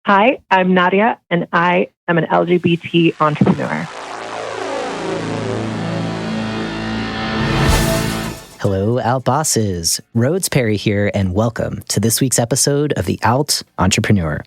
Hi, I'm Nadia, and I am an LGBT entrepreneur. Hello, OutBosses. Rhodes Perry here, and welcome to this week's episode of the Out Entrepreneur,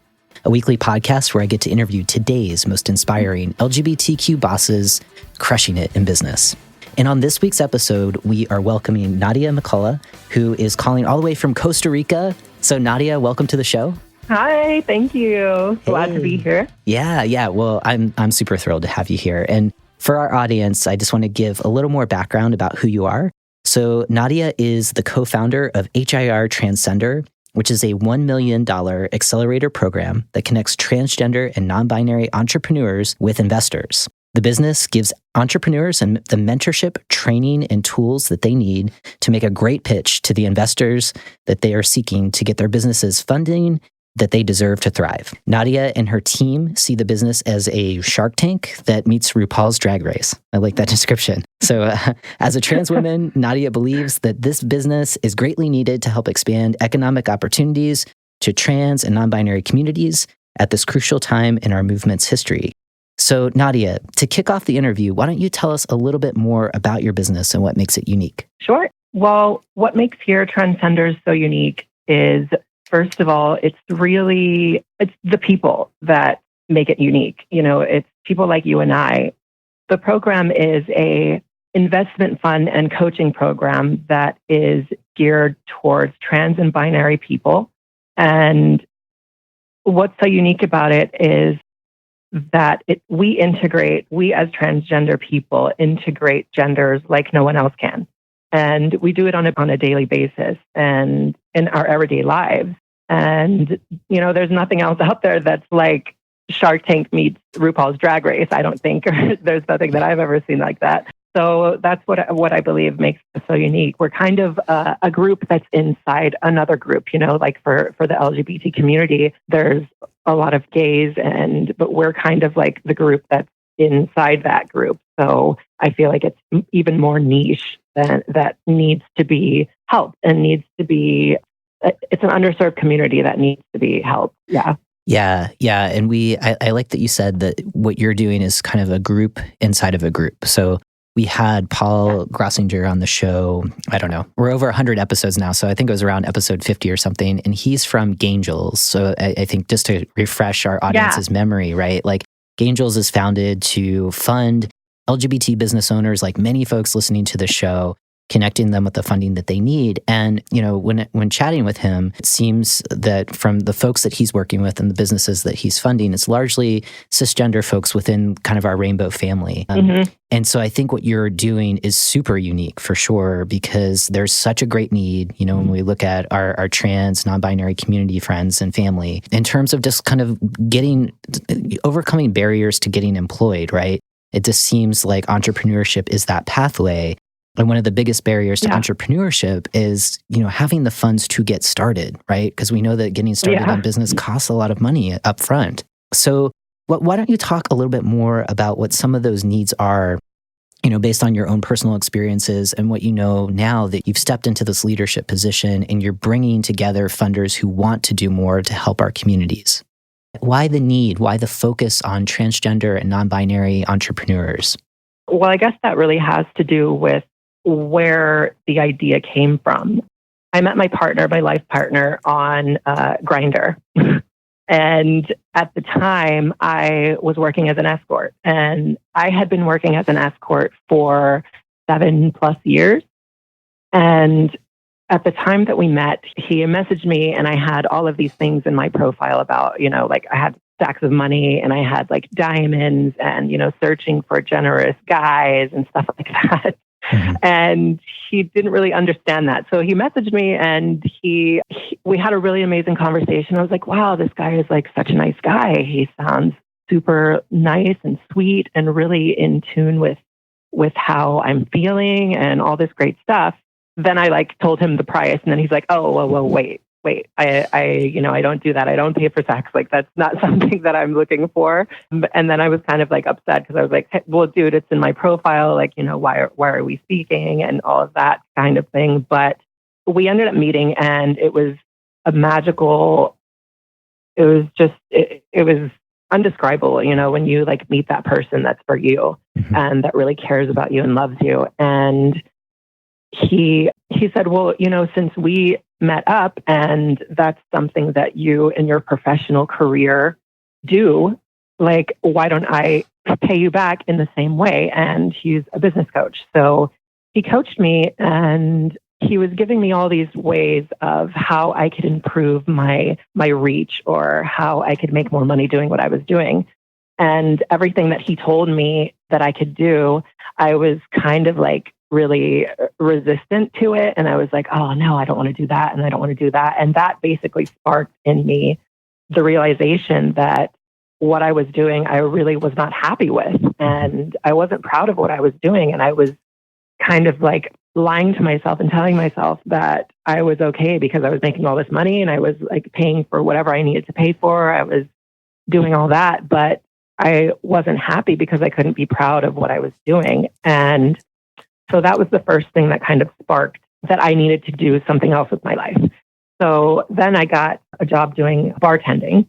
a weekly podcast where I get to interview today's most inspiring LGBTQ bosses crushing it in business. And on this week's episode, we are welcoming Nadia McCullough, who is calling all the way from Costa Rica. So Nadia, welcome to the show. Hi, thank you. Glad to be here. Yeah. Well, I'm super thrilled to have you here. And for our audience, I just want to give a little more background about who you are. So Nadia is the co-founder of HiR Transcender, which is a $1 million accelerator program that connects transgender and non-binary entrepreneurs with investors. The business gives entrepreneurs the mentorship, training, and tools that they need to make a great pitch to the investors that they are seeking to get their businesses funding that they deserve to thrive. Nadia and her team see the business as a Shark Tank that meets RuPaul's Drag Race. I like that description. So as a trans woman, Nadia believes that this business is greatly needed to help expand economic opportunities to trans and non-binary communities at this crucial time in our movement's history. So Nadia, to kick off the interview, why don't you tell us a little bit more about your business and what makes it unique? Sure. Well, what makes HiR Transcender so unique is, first of all, it's the people that make it unique. You know, it's people like you and I. The program is a investment fund and coaching program that is geared towards trans and binary people. And what's so unique about it is that we as transgender people integrate genders like no one else can. And we do it on a daily basis and in our everyday lives. And, you know, there's nothing else out there that's like Shark Tank meets RuPaul's Drag Race, I don't think. There's nothing that I've ever seen like that. So that's what I believe makes us so unique. We're kind of a group that's inside another group, you know, like for the LGBT community, there's a lot of gays, but we're kind of like the group that's inside that group. So I feel like it's even more niche that needs to be helped and it's an underserved community that needs to be helped. Yeah. Yeah. And I like that you said that what you're doing is kind of a group inside of a group. So we had Paul Grossinger on the show. I don't know. We're over 100 episodes now. So I think it was around episode 50 or something. And he's from Gainjoules. So I think just to refresh our audience's memory, right? Like Gainjoules is founded to fund LGBT business owners, like many folks listening to the show, connecting them with the funding that they need. And, you know, when chatting with him, it seems that from the folks that he's working with and the businesses that he's funding, it's largely cisgender folks within kind of our rainbow family. And so I think what you're doing is super unique for sure, because there's such a great need, you know, when we look at our trans, non-binary community friends and family, in terms of just kind of overcoming barriers to getting employed, right? It just seems like entrepreneurship is that pathway. And one of the biggest barriers to entrepreneurship is, you know, having the funds to get started, right? Because we know that getting started on business costs a lot of money up front. So why don't you talk a little bit more about what some of those needs are, you know, based on your own personal experiences and what you know now that you've stepped into this leadership position and you're bringing together funders who want to do more to help our communities. Why the need? Why the focus on transgender and non-binary entrepreneurs? Well, I guess that really has to do with where the idea came from. I met my life partner on Grindr. And at the time, I was working as an escort. And I had been working as an escort for 7+ years. And at the time that we met, he messaged me and I had all of these things in my profile about, you know, like I had stacks of money and I had like diamonds and, you know, searching for generous guys and stuff like that. And he didn't really understand that. So he messaged me and we had a really amazing conversation. I was like, wow, this guy is like such a nice guy. He sounds super nice and sweet and really in tune with how I'm feeling and all this great stuff. Then I like told him the price and then he's like, oh, well, wait, I don't do that. I don't pay for sex. Like, that's not something that I'm looking for. And then I was kind of like upset because I was like, hey, well, dude, it's in my profile. Like, you know, why are we speaking and all of that kind of thing. But we ended up meeting and it was a magical was just, it was undescribable, you know, when you like meet that person that's for you and that really cares about you and loves you. And he said, well, you know, since we met up and that's something that you in your professional career do, like, why don't I pay you back in the same way? And he's a business coach. So he coached me and he was giving me all these ways of how I could improve my reach or how I could make more money doing what I was doing. And everything that he told me that I could do, I was kind of like really resistant to it. And I was like, oh no, I don't want to do that. And I don't want to do that. And that basically sparked in me the realization that what I was doing, I really was not happy with. And I wasn't proud of what I was doing. And I was kind of like lying to myself and telling myself that I was okay because I was making all this money and I was like paying for whatever I needed to pay for. I was doing all that, but I wasn't happy because I couldn't be proud of what I was doing. And so that was the first thing that kind of sparked that I needed to do something else with my life. So then I got a job doing bartending.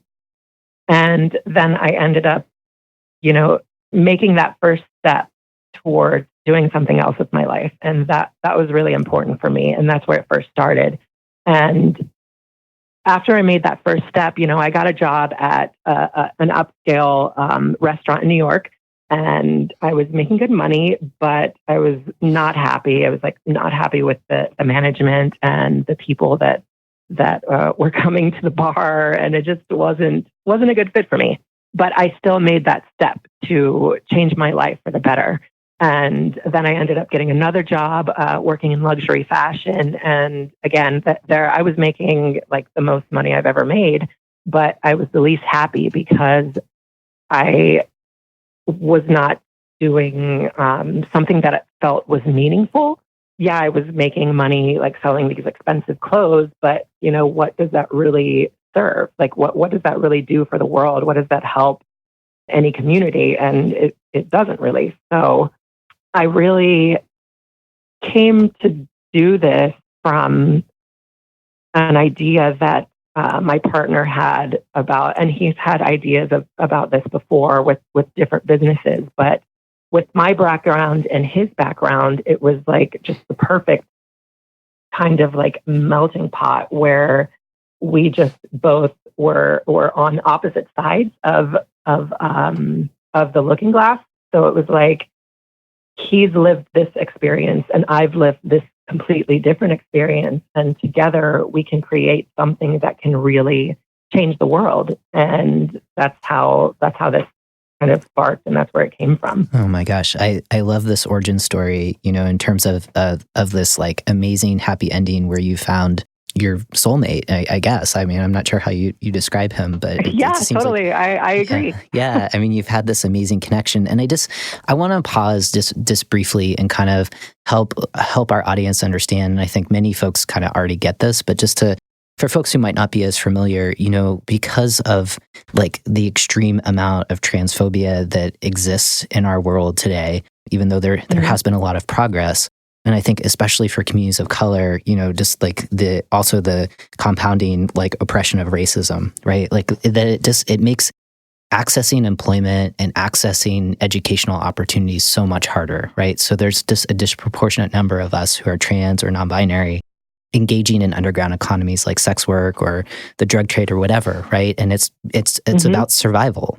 And then I ended up, you know, making that first step towards doing something else with my life. And that was really important for me. And that's where it first started. And after I made that first step, you know, I got a job at an upscale restaurant in New York. And I was making good money, but I was not happy. I was like not happy with the management and the people that were coming to the bar, and it just wasn't a good fit for me. But I still made that step to change my life for the better. And then I ended up getting another job working in luxury fashion. And again, there I was making like the most money I've ever made, but I was the least happy because I was not doing something that I felt was meaningful. Yeah, I was making money like selling these expensive clothes, but you know, what does that really serve? Like what does that really do for the world? What does that help any community? And it doesn't really. So I really came to do this from an idea that my partner had about, and he's had ideas about this before with different businesses, but with my background and his background, it was like just the perfect kind of like melting pot where we just both were on opposite sides of the looking glass. So it was like he's lived this experience and I've lived this completely different experience, and together we can create something that can really change the world. And that's how this kind of sparked, and that's where it came from. Oh my gosh, I love this origin story, you know, in terms of this like amazing happy ending where you found your soulmate, I guess. I mean, I'm not sure how you describe him, but yeah, totally. Like, I agree. Yeah. I mean, you've had this amazing connection, and I want to pause just briefly and kind of help our audience understand. And I think many folks kind of already get this, but just for folks who might not be as familiar, you know, because of like the extreme amount of transphobia that exists in our world today, even though there has been a lot of progress. And I think especially for communities of color, you know, just like the compounding like oppression of racism, right? Like that it makes accessing employment and accessing educational opportunities so much harder, right? So there's just a disproportionate number of us who are trans or non-binary engaging in underground economies like sex work or the drug trade or whatever, right? And it's about survival.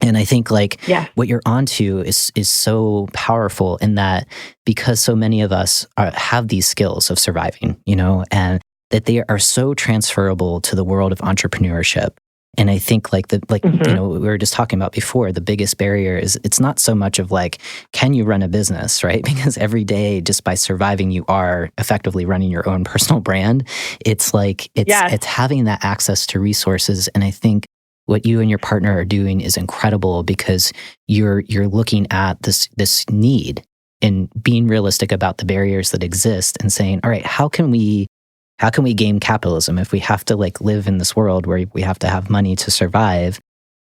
And I think like what you're onto is so powerful in that because so many of us have these skills of surviving, you know, and that they are so transferable to the world of entrepreneurship. And I think like you know, we were just talking about before, the biggest barrier is it's not so much of like, can you run a business, right? Because every day just by surviving, you are effectively running your own personal brand. It's like, it's having that access to resources. And I think what you and your partner are doing is incredible because you're looking at this need and being realistic about the barriers that exist and saying, all right, how can we game capitalism if we have to like live in this world where we have to have money to survive?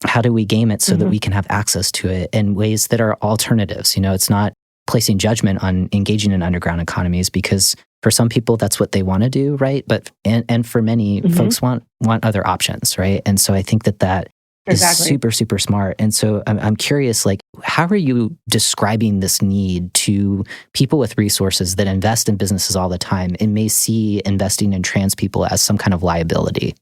How do we game it so that we can have access to it in ways that are alternatives? You know, it's not placing judgment on engaging in underground economies, because for some people that's what they want to do, right? But and for many folks want other options, right? And so I think that is super, super smart. And so I'm curious, like, how are you describing this need to people with resources that invest in businesses all the time and may see investing in trans people as some kind of liability?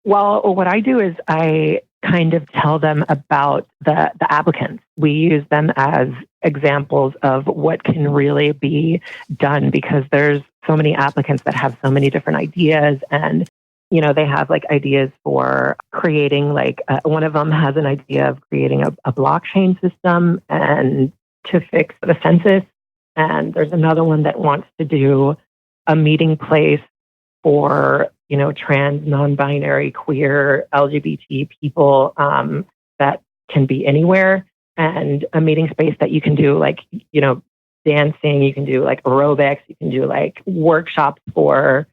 Well, what I do is I kind of tell them about the applicants. We use them as examples of what can really be done, because there's so many applicants that have so many different ideas, and they have like ideas for creating one of them has an idea of creating a blockchain system and to fix the census. And there's another one that wants to do a meeting place for, trans, non-binary, queer, LGBT people that can be anywhere, and a meeting space that you can do dancing, you can do aerobics, you can do workshops for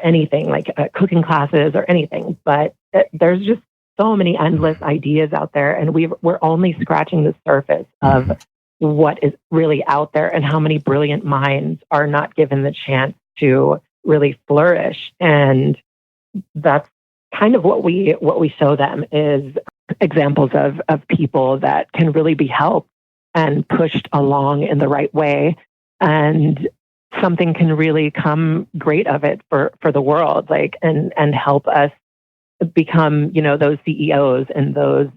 anything, cooking classes or anything. But there's just so many endless ideas out there, and we're only scratching the surface of what is really out there and how many brilliant minds are not given the chance to really flourish. And that's kind of what we show them, is examples of people that can really be helped and pushed along in the right way, and something can really come great of it for the world, and help us become, those CEOs and those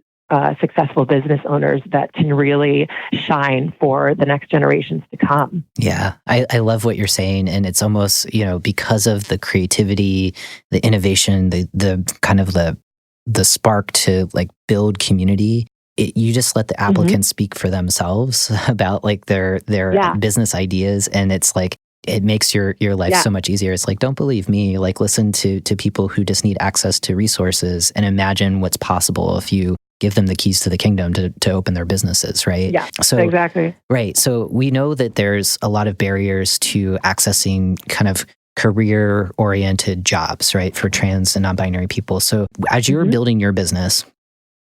successful business owners that can really shine for the next generations to come. Yeah, I love what you're saying. And it's almost, because of the creativity, the innovation, the kind of the spark to build community, you just let the applicants speak for themselves about their business ideas. And it's it makes your life so much easier. It's don't believe me, listen to people who just need access to resources and imagine what's possible if you give them the keys to the kingdom to open their businesses, right? Yeah, so, exactly. Right. So we know that there's a lot of barriers to accessing kind of career-oriented jobs, right, for trans and non-binary people. So as you're building your business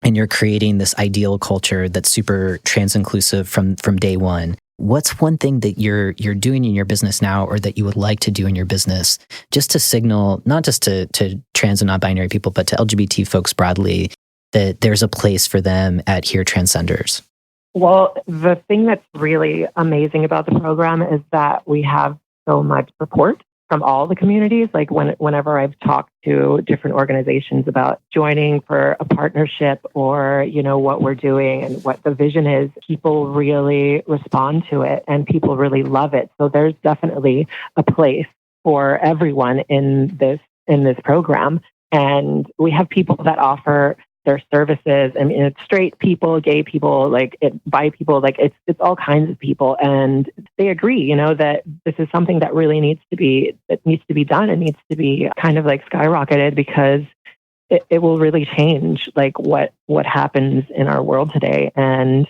and you're creating this ideal culture that's super trans-inclusive from day one, what's one thing that you're doing in your business now, or that you would like to do in your business, just to signal, not just to trans and non-binary people, but to LGBT folks broadly, that there's a place for them at HiR Transcenders? Well, the thing that's really amazing about the program is that we have so much support from all the communities. Whenever I've talked to different organizations about joining for a partnership, or, what we're doing and what the vision is, people really respond to it and people really love it. So there's definitely a place for everyone in this program. And we have people that offer their services. I mean, it's straight people, gay people, bi people, it's all kinds of people. And they agree, that this is something that really needs to be done. It needs to be kind of skyrocketed, because it will really change what happens in our world today. And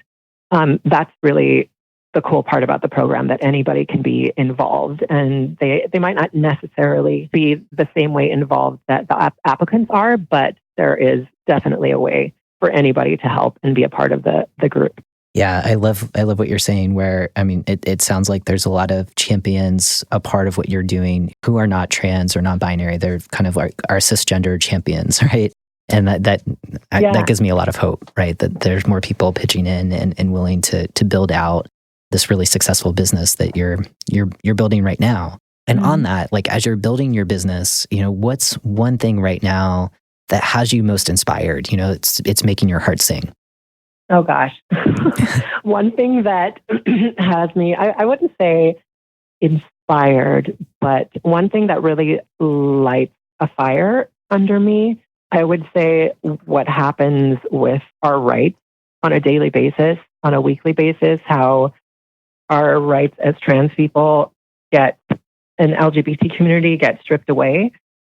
that's really the cool part about the program, that anybody can be involved, and they might not necessarily be the same way involved that the applicants are, but there is definitely a way for anybody to help and be a part of the group. Yeah, I love what you're saying, where, I mean, it sounds like there's a lot of champions a part of what you're doing who are not trans or non-binary. They're kind of our cisgender champions, right? And that gives me a lot of hope, right? That there's more people pitching in and willing to build out this really successful business that you're building right now. And on that, as you're building your business, what's one thing right now that has you most inspired? It's making your heart sing. Oh gosh. One thing that has me, I wouldn't say inspired, but one thing that really lights a fire under me, I would say what happens with our rights on a daily basis, on a weekly basis, how our rights as trans people and LGBT community get stripped away.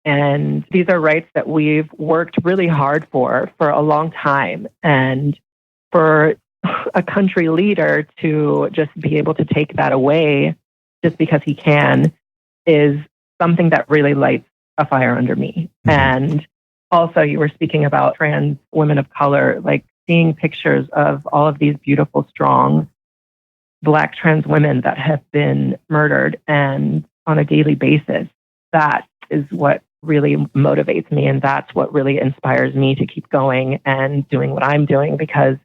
And these are rights that we've worked really hard for a long time. And for a country leader to just be able to take that away just because he can is something that really lights a fire under me. And also, you were speaking about trans women of color, seeing pictures of all of these beautiful, strong Black trans women that have been murdered and on a daily basis. That is what really motivates me. And that's what really inspires me to keep going and doing what I'm doing, because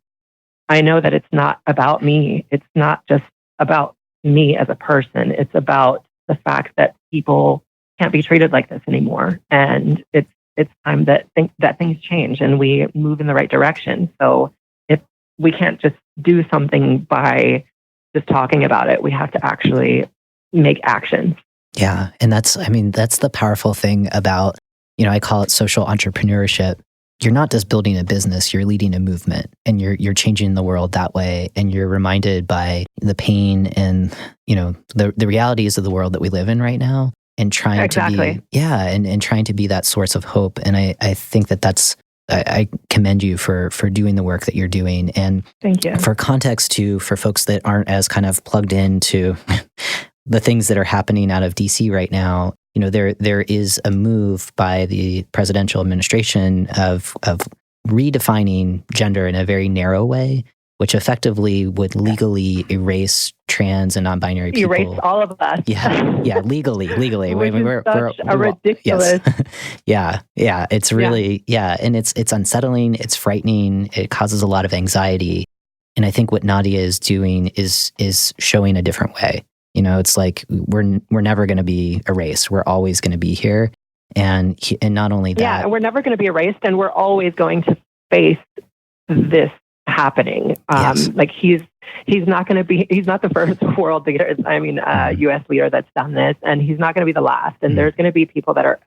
I know that it's not about me. It's not just about me as a person. It's about the fact that people can't be treated like this anymore. And it's time that things change and we move in the right direction. So if we can't just do something by just talking about it, we have to actually make action. Yeah. And that's the powerful thing about, I call it social entrepreneurship. You're not just building a business, you're leading a movement, and you're changing the world that way. And you're reminded by the pain and, the realities of the world that we live in right now, and trying to be, and trying to be that source of hope. And I think I commend you for doing the work that you're doing. And thank you. For context too, for folks that aren't as kind of plugged into the things that are happening out of DC right now, there is a move by the presidential administration of redefining gender in a very narrow way, which effectively would legally erase trans and non-binary people. Erase all of us. Yeah, legally. We're a ridiculous. Yes. Yeah. It's really, and it's unsettling. It's frightening. It causes a lot of anxiety. And I think what Nadia is doing is showing a different way. It's like we're never going to be erased. We're always going to be here. And not only that. Yeah, we're never going to be erased, and we're always going to face this happening. Yes. Like he's not the first world leader. U.S. leader that's done this, and he's not going to be the last. And there's going to be people that are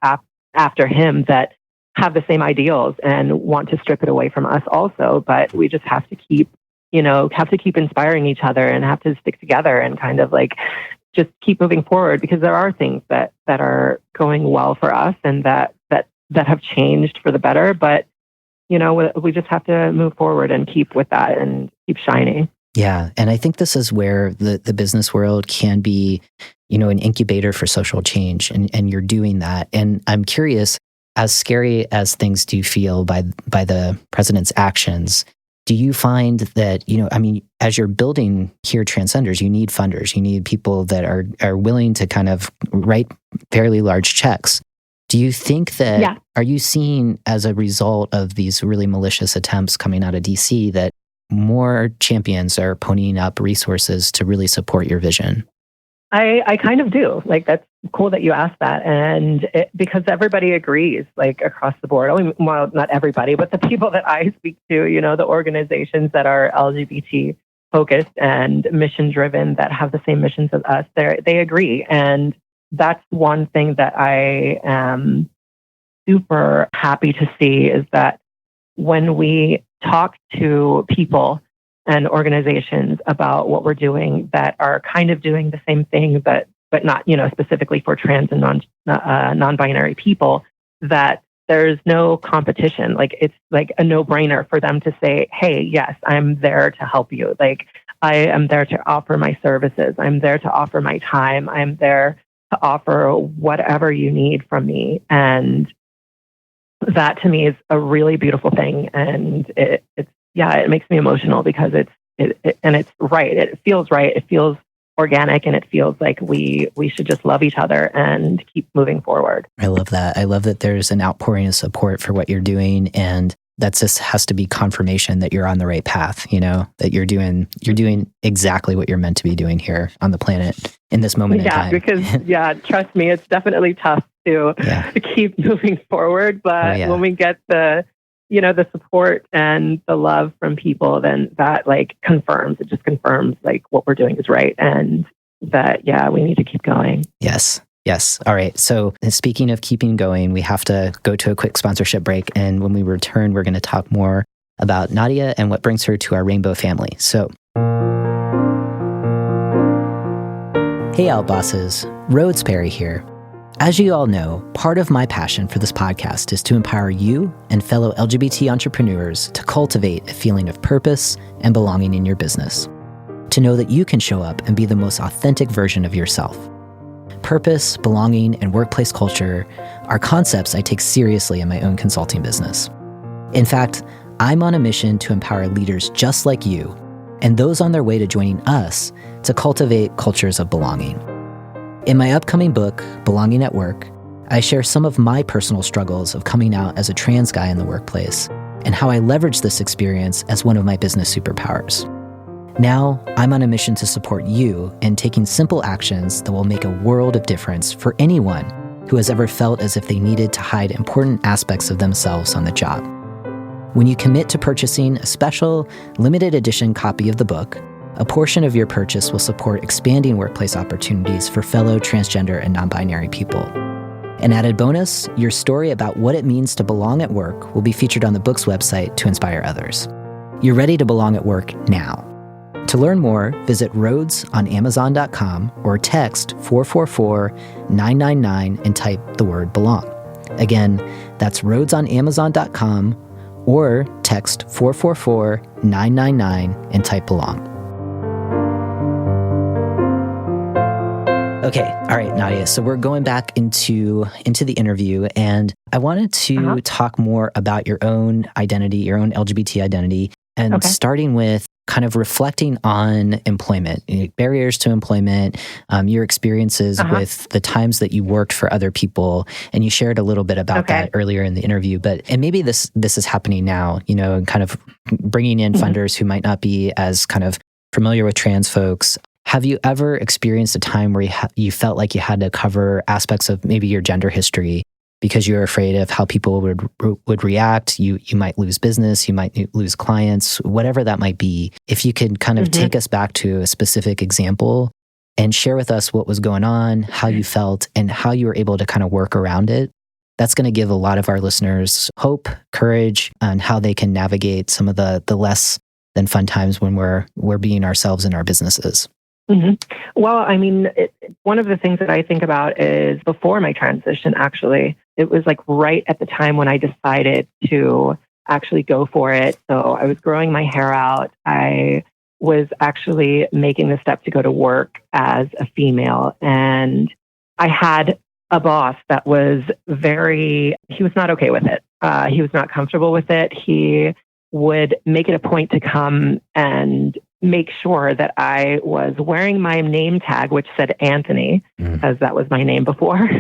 after him that have the same ideals and want to strip it away from us also. But we just have to keep inspiring each other and have to stick together and kind of like just keep moving forward, because there are things that are going well for us and that have changed for the better. But we just have to move forward and keep with that and keep shining. Yeah. And I think this is where the business world can be, an incubator for social change. And you're doing that. And I'm curious, as scary as things do feel by the president's actions, do you find that, as you're building HiR Transcenders, you need funders, you need people that are willing to kind of write fairly large checks. Do you think that, are you seeing as a result of these really malicious attempts coming out of DC that more champions are ponying up resources to really support your vision? I kind of do. Like, that's cool that you asked that. And because everybody agrees, like across the board. Well, not everybody, but the people that I speak to, the organizations that are LGBT focused and mission driven that have the same missions as us, they agree. And that's one thing that I am super happy to see, is that when we talk to people and organizations about what we're doing that are kind of doing the same thing, but not, specifically for trans and non-binary people, that there's no competition. Like, it's like a no-brainer for them to say, hey, yes, I'm there to help you. Like, I am there to offer my services. I'm there to offer my time. I'm there to offer whatever you need from me. And that to me is a really beautiful thing. And it makes me emotional because it's right. It feels right. It feels organic, and it feels like we should just love each other and keep moving forward. I love that. I love that there's an outpouring of support for what you're doing, and that just has to be confirmation that you're on the right path, that you're doing exactly what you're meant to be doing here on the planet in this moment in time. Because trust me, it's definitely tough to keep moving forward. But when we get the support and the love from people, then that it just confirms what we're doing is right. And that, we need to keep going. Yes. All right. So speaking of keeping going, we have to go to a quick sponsorship break. And when we return, we're going to talk more about Nadia and what brings her to our rainbow family. So, hey, OutBosses, Rhodes Perry here. As you all know, part of my passion for this podcast is to empower you and fellow LGBT entrepreneurs to cultivate a feeling of purpose and belonging in your business. To know that you can show up and be the most authentic version of yourself. Purpose, belonging, and workplace culture are concepts I take seriously in my own consulting business. In fact, I'm on a mission to empower leaders just like you and those on their way to joining us to cultivate cultures of belonging. In my upcoming book, Belonging at Work, I share some of my personal struggles of coming out as a trans guy in the workplace and how I leverage this experience as one of my business superpowers. Now, I'm on a mission to support you in taking simple actions that will make a world of difference for anyone who has ever felt as if they needed to hide important aspects of themselves on the job. When you commit to purchasing a special, limited edition copy of the book, a portion of your purchase will support expanding workplace opportunities for fellow transgender and non-binary people. An added bonus, your story about what it means to belong at work will be featured on the book's website to inspire others. You're ready to belong at work now. To learn more, visit rhodesonamazon.com or text 444-999 and type the word belong. Again, that's rhodesonamazon.com or text 444-999 and type belong. Okay, all right, Nadia. So we're going back into the interview, and I wanted to talk more about your own identity, your own LGBT identity, and starting with kind of reflecting on employment, barriers to employment, your experiences with the times that you worked for other people, and you shared a little bit about that earlier in the interview. And maybe this is happening now, and kind of bringing in funders who might not be as kind of familiar with trans folks. Have you ever experienced a time where you felt like you had to cover aspects of maybe your gender history because you were afraid of how people would react? You might lose business, you might lose clients, whatever that might be. If you could kind of take us back to a specific example and share with us what was going on, how you felt, and how you were able to kind of work around it, that's going to give a lot of our listeners hope, courage, and how they can navigate some of the less than fun times when we're being ourselves in our businesses. Well, I mean, one of the things that I think about is before my transition, actually, it was like right at the time when I decided to actually go for it. So I was growing my hair out. I was actually making the step to go to work as a female. And I had a boss that was he was not okay with it. He was not comfortable with it. He would make it a point to come and make sure that I was wearing my name tag, which said Anthony, as that was my name before.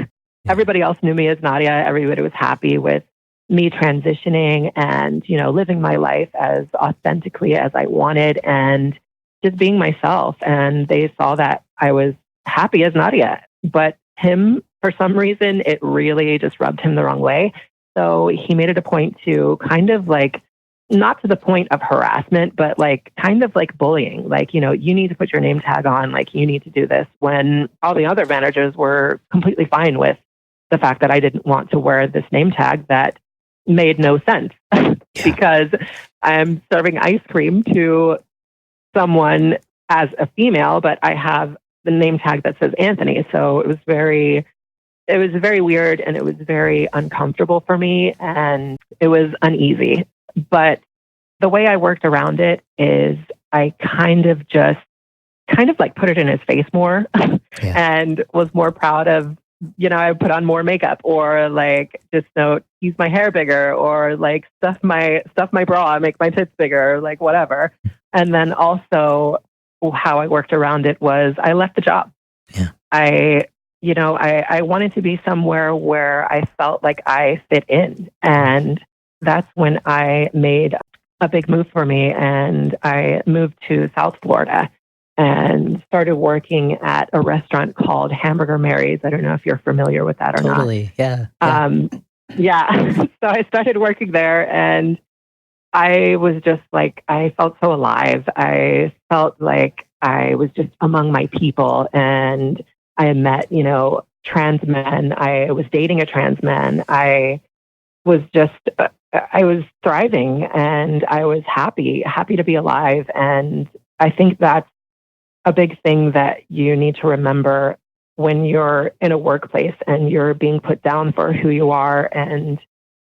Everybody else knew me as Nadia. Everybody was happy with me transitioning and, living my life as authentically as I wanted and just being myself. And they saw that I was happy as Nadia. But him, for some reason, it really just rubbed him the wrong way. So he made it a point to kind of like, not to the point of harassment, but like kind of like bullying. Like, you need to put your name tag on, like you need to do this, when all the other managers were completely fine with the fact that I didn't want to wear this name tag that made no sense because I'm serving ice cream to someone as a female, but I have the name tag that says Anthony. So it was very weird and it was very uncomfortable for me and it was uneasy. But the way I worked around it is I kind of like put it in his face more and was more proud of, I put on more makeup or like just use my hair bigger or like stuff my bra, make my tits bigger, like whatever. And then also how I worked around it was I left the job. Yeah. I wanted to be somewhere where I felt like I fit in. And that's when I made a big move for me. And I moved to South Florida and started working at a restaurant called Hamburger Mary's. I don't know if you're familiar with that or not. Totally, yeah. So I started working there and I was just like, I felt so alive. I felt like I was just among my people and I had met, trans men. I was dating a trans man. I was thriving and I was happy to be alive. And I think that's a big thing that you need to remember when you're in a workplace and you're being put down for who you are and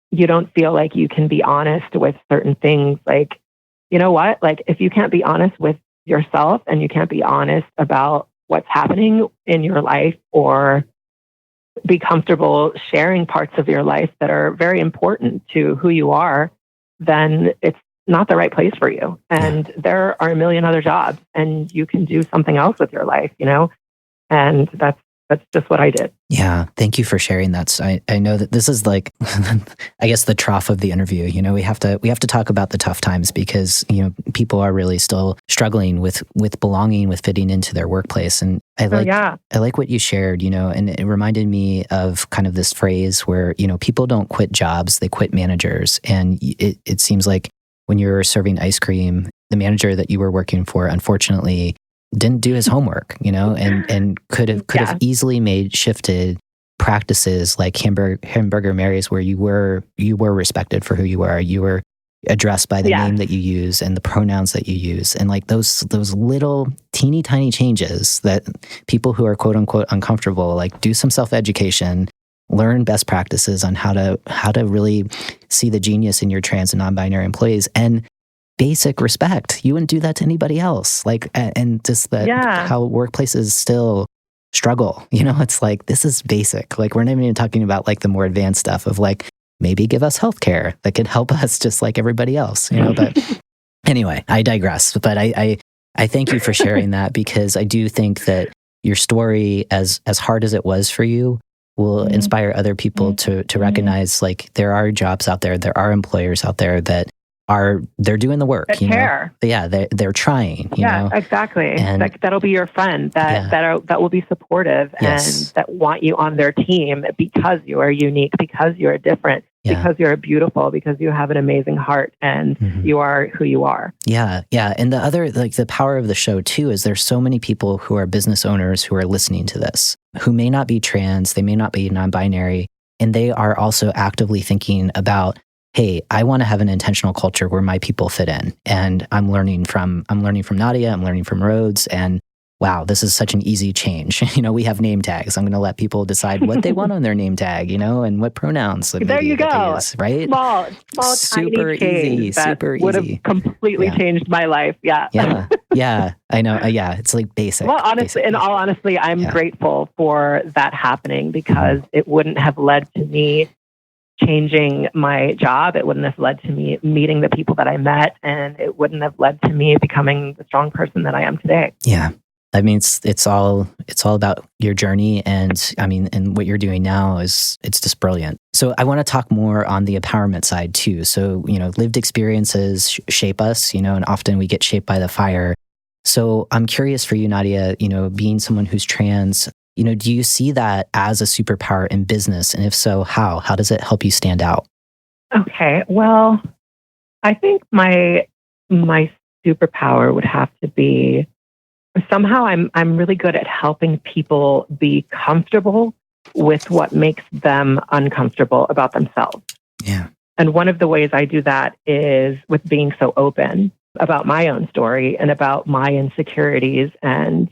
you don't feel like you can be honest with certain things. Like, you know what? Like if you can't be honest with yourself and you can't be honest about what's happening in your life or be comfortable sharing parts of your life that are very important to who you are, then it's not the right place for you. And there are a million other jobs and you can do something else with your life, and that's just what I did. Yeah. Thank you for sharing that. So I know that this is like, I guess, the trough of the interview. We have to talk about the tough times because, people are really still struggling with belonging, with fitting into their workplace. And I like what you shared, and it reminded me of kind of this phrase where, people don't quit jobs, they quit managers. And it seems like when you're serving ice cream, the manager that you were working for, unfortunately, didn't do his homework, and could have easily shifted practices like Hamburger Mary's, where you were respected for who you were addressed by the name that you use and the pronouns that you use, and like those little teeny tiny changes that people who are quote unquote uncomfortable, like, do some self-education, learn best practices on how to really see the genius in your trans and non-binary employees, and basic respect. You wouldn't do that to anybody else. Like, and just that how workplaces still struggle. It's like, this is basic. Like, we're not even talking about like the more advanced stuff of like, maybe give us healthcare that could help us just like everybody else, But anyway, I digress. But I thank you for sharing that, because I do think that your story, as hard as it was for you, will inspire other people to recognize, like, there are jobs out there are employers out there that they're doing the work, care. They're trying, exactly. And that'll be your friend that will be supportive and that want you on their team because you are unique, because you're different, because you're beautiful, because you have an amazing heart and you are who you are. Yeah. And the other, like, the power of the show too, is there's so many people who are business owners who are listening to this, who may not be trans, they may not be non-binary, and they are also actively thinking about, hey, I want to have an intentional culture where my people fit in. And I'm learning from Nadia, I'm learning from Rhodes, and wow, this is such an easy change. We have name tags. I'm going to let people decide what they want on their name tag, and what pronouns. There you go. Use, right? Small, super tiny easy, super would easy. Have completely changed my life. Yeah. I know. It's like basic. Well, honestly, in all honesty, I'm grateful for that happening, because it wouldn't have led to me changing my job. It wouldn't have led to me meeting the people that I met, and it wouldn't have led to me becoming the strong person that I am today. Yeah. I mean, it's all about your journey, and and what you're doing now it's just brilliant. So I want to talk more on the empowerment side too. So, lived experiences shape us, and often we get shaped by the fire. So I'm curious for you, Nadia, being someone who's trans, do you see that as a superpower in business? And if so, how? How does it help you stand out? Okay. Well, I think my superpower would have to be, somehow I'm really good at helping people be comfortable with what makes them uncomfortable about themselves. Yeah. And one of the ways I do that is with being so open about my own story and about my insecurities and,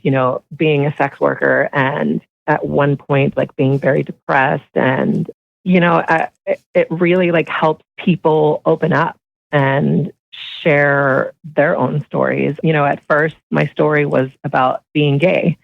being a sex worker, and at one point, like, being very depressed, and, it really like helps people open up and share their own stories. At first my story was about being gay.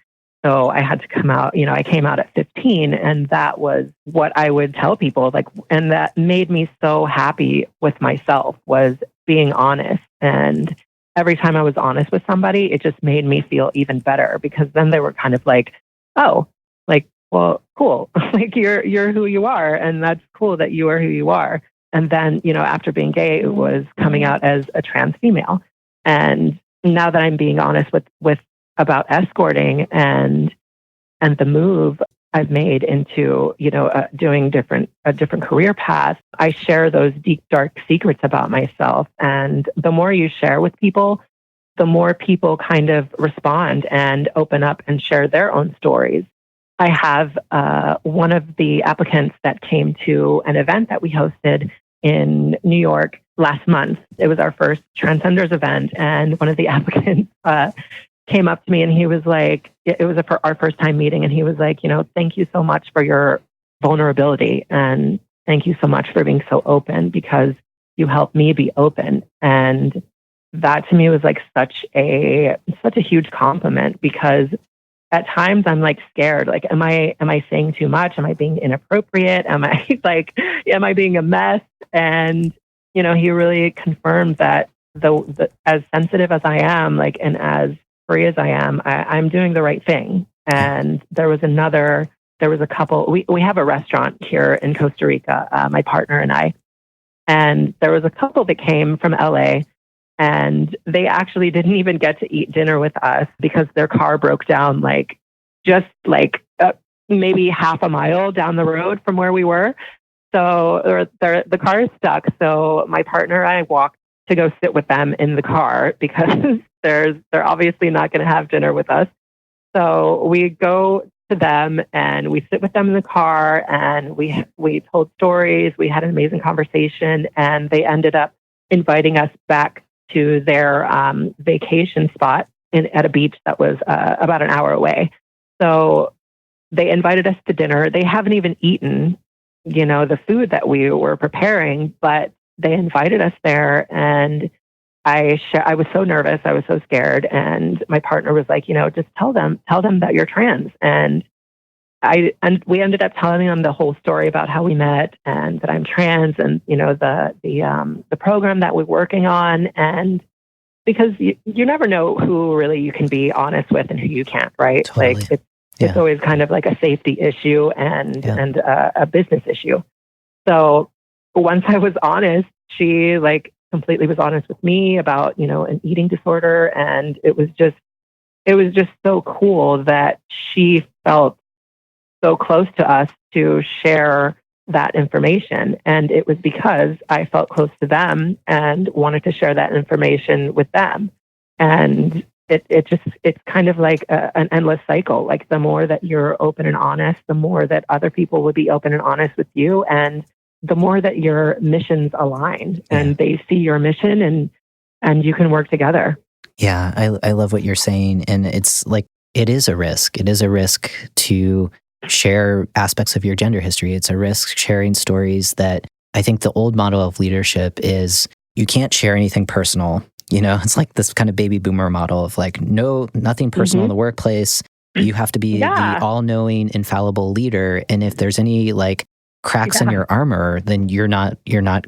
So I had to come out, I came out at 15, and that was what I would tell people, like, and that made me so happy with myself, was being honest. And every time I was honest with somebody, it just made me feel even better, because then they were kind of like, oh, like, well, cool. Like, you're who you are, and that's cool that you are who you are. And then, after being gay, it was coming out as a trans female. And now that I'm being honest with about escorting and the move I've made into, doing a different career path, I share those deep, dark secrets about myself. And the more you share with people, the more people kind of respond and open up and share their own stories. I have one of the applicants that came to an event that we hosted in New York last month. It was our first Transgenders event, and one of the applicants came up to me, and he was like, it was our first time meeting, and he was like, thank you so much for your vulnerability, and thank you so much for being so open, because you helped me be open. And that to me was like such a huge compliment, because at times I'm like scared, like, am I saying too much? Am I being inappropriate? Am I being a mess? And, he really confirmed that as sensitive as I am, like, and as free as I am, I'm doing the right thing. And there was a couple, we have a restaurant here in Costa Rica, my partner and I, and there was a couple that came from LA, and they actually didn't even get to eat dinner with us because their car broke down, like, just like maybe half a mile down the road from where we were. So the car is stuck. So my partner and I walked to go sit with them in the car because they're obviously not going to have dinner with us. So we go to them and we sit with them in the car, and we told stories. We had an amazing conversation, and they ended up inviting us back to their vacation spot at a beach that was about an hour away. So they invited us to dinner. They haven't even eaten, the food that we were preparing, but they invited us there, and I was so nervous. I was so scared. And my partner was like, just tell them that you're trans. And we ended up telling them the whole story about how we met and that I'm trans, and, the program that we're working on. And because you never know who really you can be honest with and who you can't, right? Totally. Like it's always kind of like a safety issue and a business issue. So once I was honest, she like completely was honest with me about, an eating disorder. And it was just so cool that she felt so close to us to share that information. And it was because I felt close to them and wanted to share that information with them. And it's kind of like an endless cycle. Like the more that you're open and honest, the more that other people will be open and honest with you. And the more that your missions align and they see your mission and you can work together. Yeah, I love what you're saying. And it's like, it is a risk. It is a risk to share aspects of your gender history. It's a risk sharing stories that I think the old model of leadership is you can't share anything personal. It's like this kind of baby boomer model of like, no, nothing personal in the workplace. You have to be the all-knowing, infallible leader. And if there's any like cracks in your armor, then you're not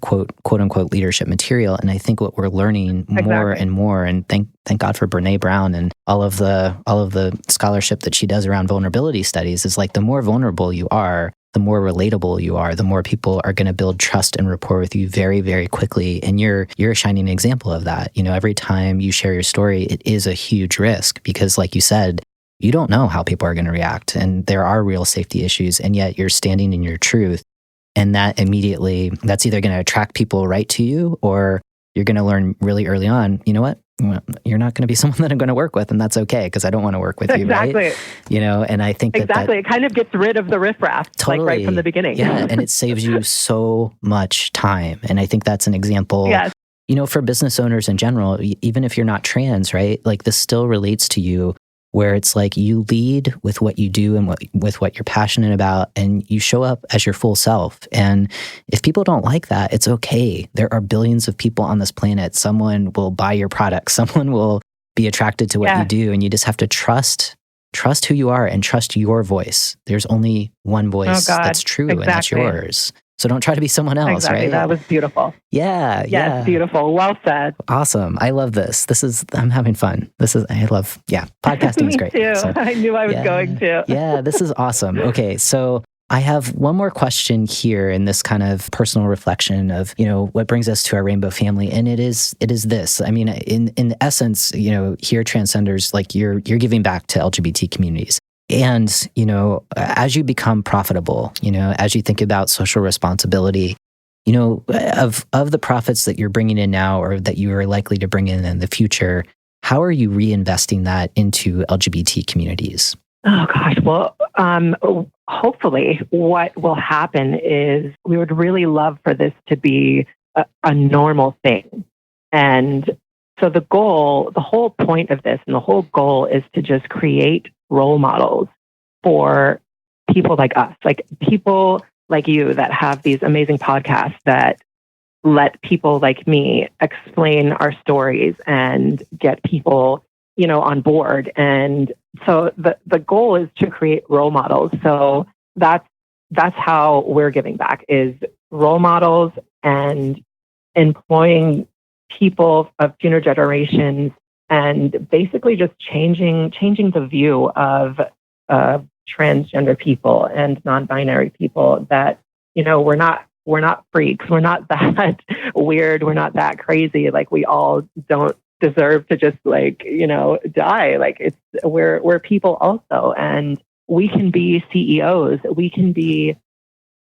quote unquote leadership material. And I think what we're learning more and more, and thank God for Brene Brown and all of the scholarship that she does around vulnerability studies, is like the more vulnerable you are, the more relatable you are, the more people are going to build trust and rapport with you very, very quickly. And you're a shining example of that. Every time you share your story, it is a huge risk because, like you said, you don't know how people are going to react. And there are real safety issues. And yet you're standing in your truth. And that's either going to attract people right to you, or you're going to learn really early on, you know what? You're not going to be someone that I'm going to work with, and that's okay because I don't want to work with you, right? And I think that it kind of gets rid of the riffraff, like right from the beginning. Yeah, and it saves you so much time. And I think that's an example, for business owners in general, even if you're not trans, right? Like this still relates to you, where it's like you lead with what you do and with what you're passionate about, and you show up as your full self. And if people don't like that, it's okay. There are billions of people on this planet. Someone will buy your product. Someone will be attracted to what you do. And you just have to trust who you are and trust your voice. There's only one voice that's true, and that's yours. So don't try to be someone else, right? That was beautiful. Yeah. Beautiful. Well said. Awesome. I love this. I'm having fun. Podcasting is great. Me too. So, I knew I was going to. Yeah, this is awesome. Okay, so I have one more question here in this kind of personal reflection of, what brings us to our rainbow family. And it is this. I mean, in essence, HiR Transcenders, like you're giving back to LGBT communities. And, as you become profitable, as you think about social responsibility, of the profits that you're bringing in now or that you are likely to bring in the future, how are you reinvesting that into LGBT communities? Oh, gosh. Well, hopefully what will happen is we would really love for this to be a normal thing. And so the whole point of this and the whole goal is to just create role models for people like us, like people like you that have these amazing podcasts that let people like me explain our stories and get people, on board. And so the goal is to create role models. So that's how we're giving back, is role models and employing people of future generations, and basically just changing the view of transgender people and non-binary people, that, we're not freaks. We're not that weird. We're not that crazy. Like, we all don't deserve to just die. Like, we're people also, and we can be CEOs. We can be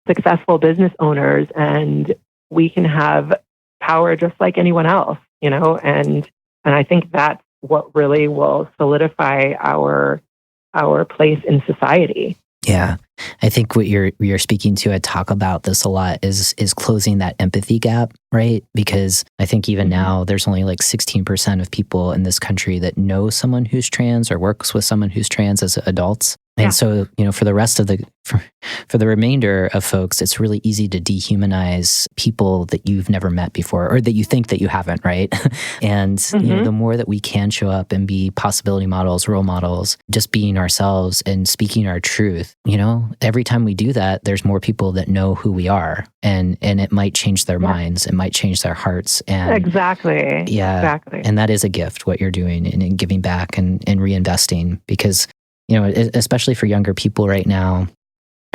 successful business owners, and we can have power just like anyone else, and I think that's what really will solidify our place in society. Yeah. I think what you're speaking to, I talk about this a lot, is closing that empathy gap, right? Because I think even now there's only like 16% of people in this country that know someone who's trans or works with someone who's trans as adults. And so, for the rest of for the remainder of folks, it's really easy to dehumanize people that you've never met before, or that you think that you haven't, right? And the more that we can show up and be possibility models, role models, just being ourselves and speaking our truth, every time we do that, there's more people that know who we are, and it might change their minds, it might change their hearts. And exactly. Yeah. Exactly. And that is a gift, what you're doing, and giving back and reinvesting, because especially for younger people right now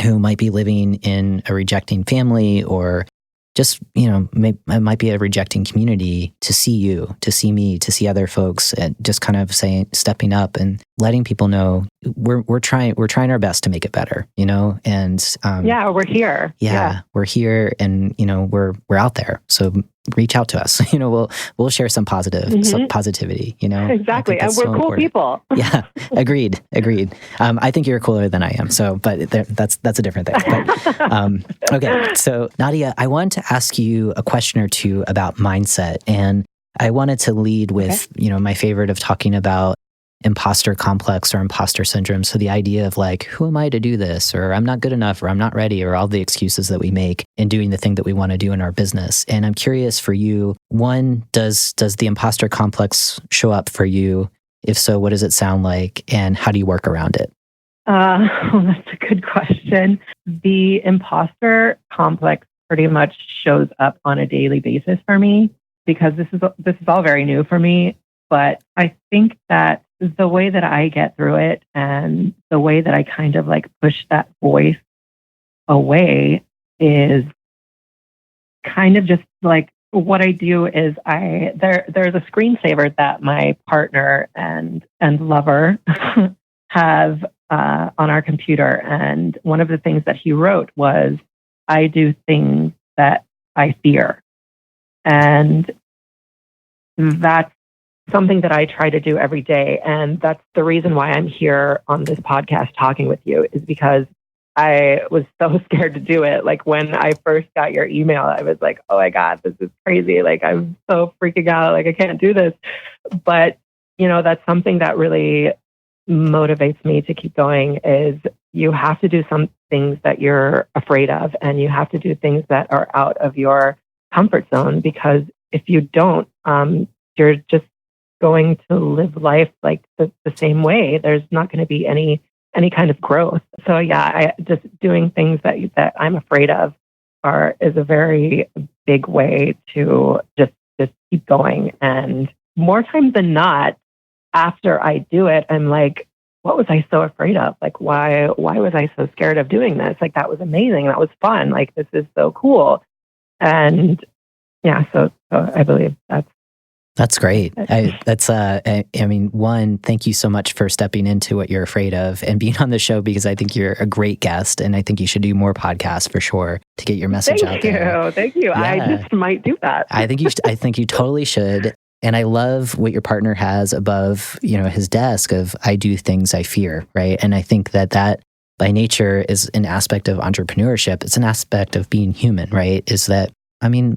who might be living in a rejecting family, or just, it might be a rejecting community, to see you, to see me, to see other folks, and just kind of stepping up and letting people know we're trying our best to make it better, and we're here. We're here, and we're out there. So reach out to us. We'll share some positivity. Exactly, and we're cool people. Yeah, agreed. I think you're cooler than I am. So, but that's a different thing. But, okay, so Nadia, I wanted to ask you a question or two about mindset, and I wanted to lead with my favorite of talking about imposter complex or imposter syndrome. So the idea of like, who am I to do this? Or I'm not good enough, or I'm not ready, or all the excuses that we make in doing the thing that we want to do in our business. And I'm curious for you, one, does the imposter complex show up for you? If so, what does it sound like? And how do you work around it? That's a good question. The imposter complex pretty much shows up on a daily basis for me, because this is all very new for me. But I think that the way that I get through it, and the way that I kind of like push that voice away, is kind of just like, what I do is there's a screensaver that my partner and lover have on our computer. And one of the things that he wrote was, I do things that I fear. And that's something that I try to do every day. And that's the reason why I'm here on this podcast talking with you, is because I was so scared to do it. Like, when I first got your email, I was like, oh my God, this is crazy. Like, I'm so freaking out. Like, I can't do this. But, that's something that really motivates me to keep going, is you have to do some things that you're afraid of, and you have to do things that are out of your comfort zone, because if you don't, you're just going to live life like the same way. There's not going to be any kind of growth. So I just doing things that I'm afraid of is a very big way to just keep going. And more times than not, after I do it, I'm like, what was I so afraid of? Like, why was I so scared of doing this? Like, that was amazing. That was fun. Like, this is so cool. And so I believe that's great. One, thank you so much for stepping into what you're afraid of and being on the show, because I think you're a great guest, and I think you should do more podcasts for sure to get your message out there. Thank you. Yeah. I just might do that. I think you totally should. And I love what your partner has above, his desk of, I do things I fear, right? And I think that by nature is an aspect of entrepreneurship. It's an aspect of being human, right? Is that,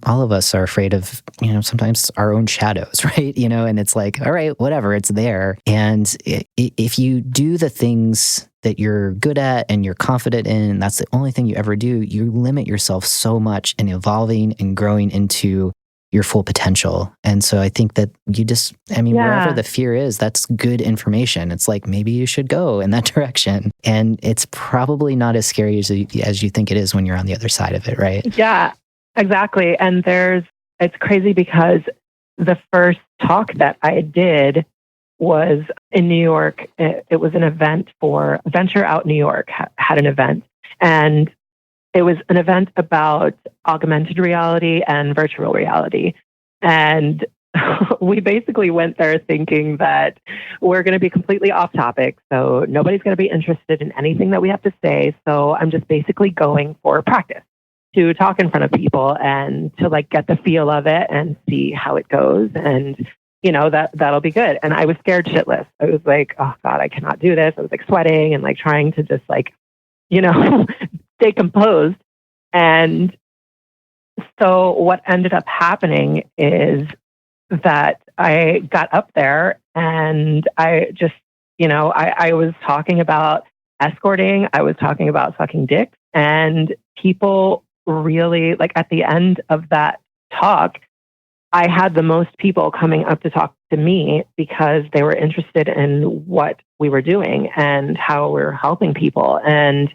all of us are afraid of, sometimes our own shadows, right? And it's like, all right, whatever, it's there. And if you do the things that you're good at and you're confident in, and that's the only thing you ever do, you limit yourself so much in evolving and growing into your full potential. And so I think that you just, wherever the fear is, that's good information. It's like, maybe you should go in that direction. And it's probably not as scary as you think it is when you're on the other side of it, right? Yeah, exactly. And it's crazy because the first talk that I did was in New York. It was an event for Venture Out New York had an event. And it was an event about augmented reality and virtual reality. And we basically went there thinking that we're going to be completely off topic. So nobody's going to be interested in anything that we have to say. So I'm just basically going for practice to talk in front of people and to like get the feel of it and see how it goes. And, that'll be good. And I was scared shitless. I was like, oh God, I cannot do this. I was like sweating and like trying to just like, stay composed. And so what ended up happening is that I got up there and I just, I was talking about escorting. I was talking about sucking dicks, and people really, like, at the end of that talk, I had the most people coming up to talk to me because they were interested in what we were doing and how we're helping people. And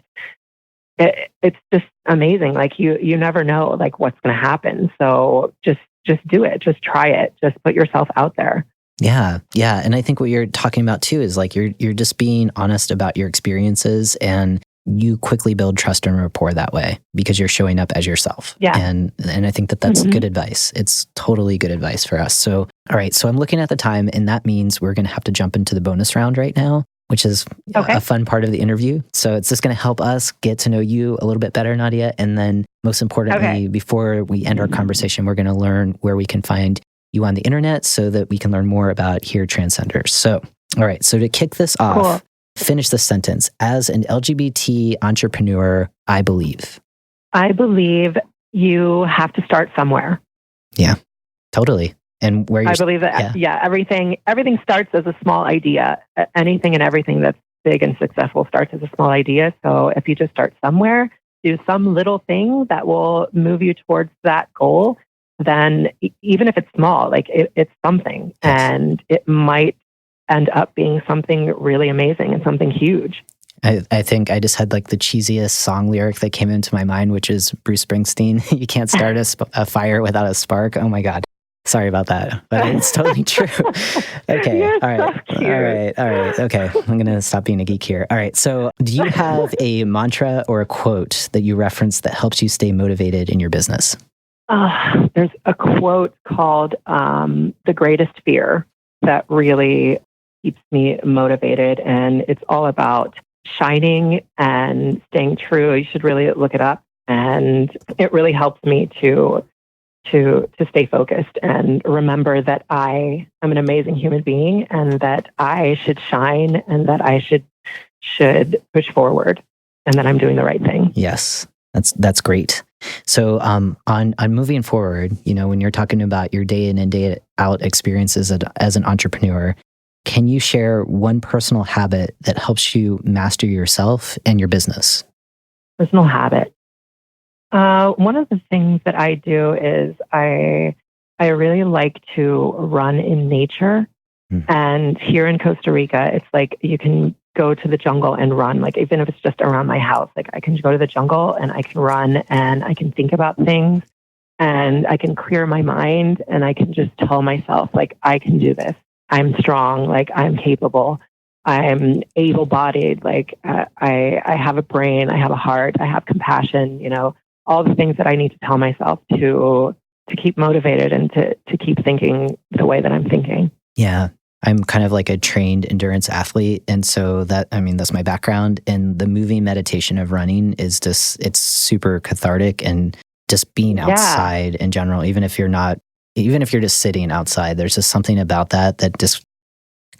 it's just amazing. Like you never know like what's going to happen. So just do it. Just try it. Just put yourself out there. Yeah. Yeah. And I think what you're talking about too is like you're just being honest about your experiences, and you quickly build trust and rapport that way because you're showing up as yourself. Yeah. And I think that's good advice. It's totally good advice for us. So, all right. So I'm looking at the time, and that means we're going to have to jump into the bonus round right now, which is a fun part of the interview. So it's just going to help us get to know you a little bit better, Nadia. And then most importantly, before we end our conversation, we're going to learn where we can find you on the internet so that we can learn more about HiR Transcender. So, all right. So to kick this off, finish the sentence. As an LGBT entrepreneur, I believe. I believe you have to start somewhere. Yeah, totally. And where I believe that, everything starts as a small idea. Anything and everything that's big and successful starts as a small idea. So if you just start somewhere, do some little thing that will move you towards that goal, then even if it's small, like it's something, and it might end up being something really amazing and something huge. I think I just had like the cheesiest song lyric that came into my mind, which is Bruce Springsteen. You can't start a fire without a spark. Oh my God. Sorry about that, but it's totally true. Okay. You're all right. So cute. All right. Okay. I'm going to stop being a geek here. All right. So do you have a mantra or a quote that you reference that helps you stay motivated in your business? There's a quote called The Greatest Fear that really keeps me motivated. And it's all about shining and staying true. You should really look it up. And it really helps me to stay focused and remember that I am an amazing human being and that I should shine and that I should push forward and that I'm doing the right thing. Yes, that's great. So on moving forward, when you're talking about your day in and day out experiences as an entrepreneur, can you share one personal habit that helps you master yourself and your business? Personal habit. One of the things that I do is I really like to run in nature. And here in Costa Rica, it's like you can go to the jungle and run. Like even if it's just around my house, like I can go to the jungle and I can run and I can think about things and I can clear my mind and I can just tell myself like, I can do this. I'm strong. Like I'm capable. I'm able-bodied. Like I have a brain. I have a heart. I have compassion. All the things that I need to tell myself to keep motivated and to keep thinking the way that I'm thinking. Yeah. I'm kind of like a trained endurance athlete. And so that's my background. And the moving meditation of running is just, it's super cathartic, and just being outside in general, even if you're just sitting outside, there's just something about that just,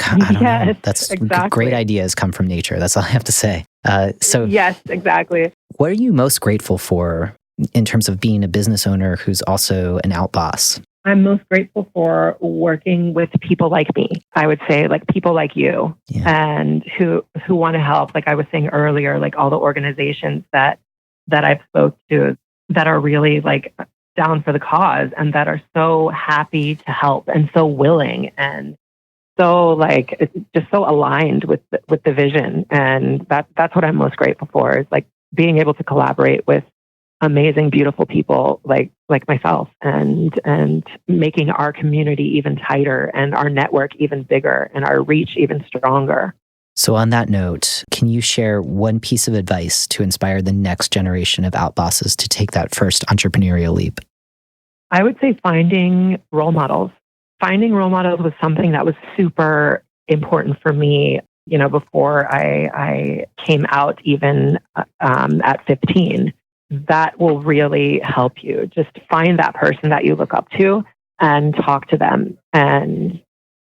I don't know. That's exactly. Great ideas come from nature. That's all I have to say. Yes, exactly. What are you most grateful for in terms of being a business owner who's also an outboss? I'm most grateful for working with people like me. I would say like people like you and who want to help. Like I was saying earlier, like all the organizations that I've spoke to that are really like down for the cause and that are so happy to help and so willing and so like it's just so aligned with the vision. And that's what I'm most grateful for, is like being able to collaborate with amazing, beautiful people like myself, and making our community even tighter and our network even bigger and our reach even stronger. So on that note, can you share one piece of advice to inspire the next generation of OutBosses to take that first entrepreneurial leap? I would say finding role models. Finding role models was something that was super important for me, before I came out, even at 15. That will really help you. Just find that person that you look up to and talk to them and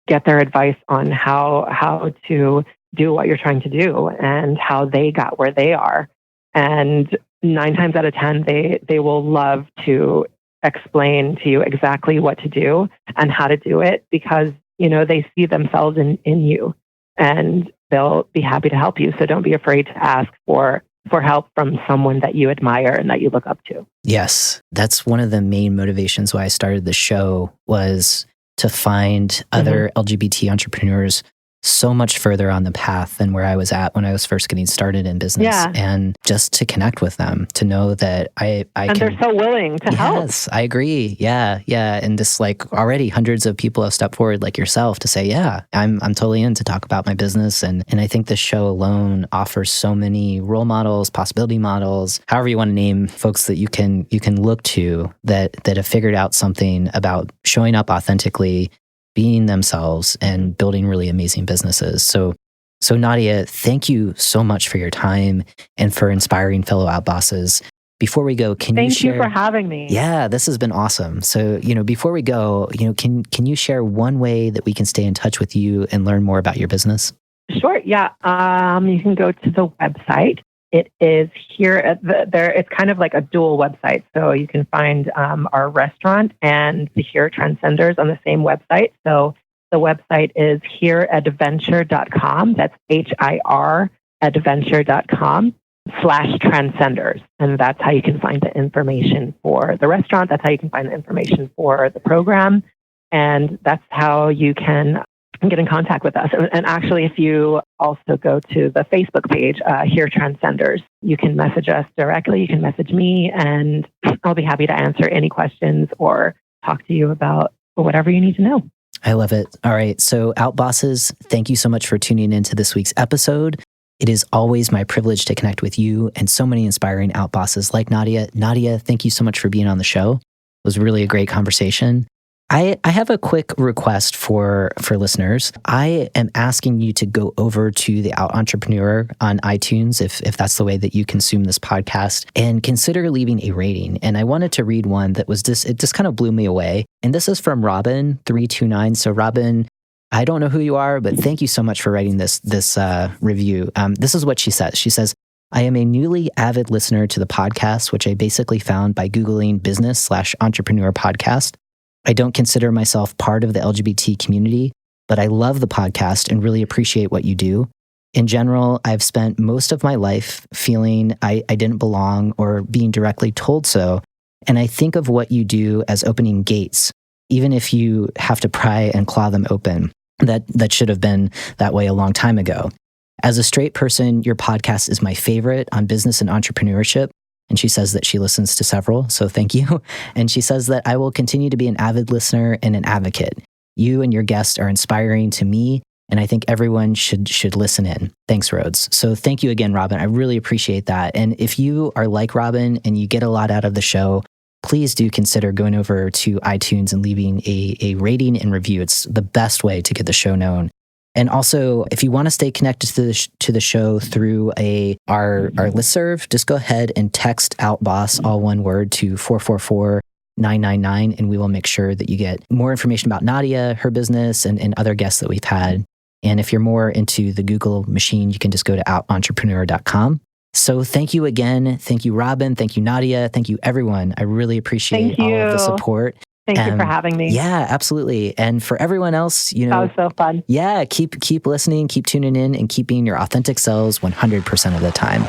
get their advice on how to do what you're trying to do and how they got where they are. And 9 times out of 10, they will love to explain to you exactly what to do and how to do it, because, they see themselves in you, and they'll be happy to help you. So don't be afraid to ask for help from someone that you admire and that you look up to. Yes, that's one of the main motivations why I started the show, was to find other LGBT entrepreneurs so much further on the path than where I was at when I was first getting started in business, and just to connect with them, to know that I and can. They're so willing to help. Yes, I agree. Yeah. And just like already hundreds of people have stepped forward, like yourself, to say, yeah, I'm totally in to talk about my business. And I think the show alone offers so many role models, possibility models, however you want to name folks that you can look to that have figured out something about showing up authentically, being themselves, and building really amazing businesses. So Nadia, thank you so much for your time and for inspiring fellow OutBosses. Before we go, can you share? Thank you for having me. Yeah, this has been awesome. So, before we go, can you share one way that we can stay in touch with you and learn more about your business? Sure. Yeah. You can go to the website. It is here at there. It's kind of like a dual website. So you can find our restaurant and the HiR Transcenders on the same website. So the website is hiradventure.com. That's HIR adventure.com/transcenders. And that's how you can find the information for the restaurant. That's how you can find the information for the program. And that's how you can get in contact with us. And actually, if you also go to the Facebook page, HiR Transcenders, you can message us directly. You can message me, and I'll be happy to answer any questions or talk to you about whatever you need to know. I love it. All right. So OutBosses, thank you so much for tuning into this week's episode. It is always my privilege to connect with you and so many inspiring OutBosses like Nadia. Nadia, thank you so much for being on the show. It was really a great conversation. I have a quick request for listeners. I am asking you to go over to the Out Entrepreneur on iTunes, if that's the way that you consume this podcast, and consider leaving a rating. And I wanted to read one that was it just kind of blew me away. And this is from Robin329. So Robin, I don't know who you are, but thank you so much for writing this review. This is what she says. She says, I am a newly avid listener to the podcast, which I basically found by Googling business/entrepreneur podcast. I don't consider myself part of the LGBT community, but I love the podcast and really appreciate what you do. In general, I've spent most of my life feeling I didn't belong or being directly told so. And I think of what you do as opening gates, even if you have to pry and claw them open. That should have been that way a long time ago. As a straight person, your podcast is my favorite on business and entrepreneurship. And she says that she listens to several, so thank you. And she says that I will continue to be an avid listener and an advocate. You and your guests are inspiring to me, and I think everyone should listen in. Thanks, Rhodes. So thank you again, Robin. I really appreciate that. And if you are like Robin and you get a lot out of the show, please do consider going over to iTunes and leaving a rating and review. It's the best way to get the show known. And also, if you want to stay connected to the show through our listserv, just go ahead and text OutBoss, all one word, to 444-999, and we will make sure that you get more information about Nadia, her business, and other guests that we've had. And if you're more into the Google machine, you can just go to outentrepreneur.com. So thank you again. Thank you, Robin. Thank you, Nadia. Thank you, everyone. I really appreciate all of the support. Thank you for having me. Yeah, absolutely. And for everyone else, that was so fun. Yeah, keep listening, keep tuning in, and keep being your authentic selves 100% of the time.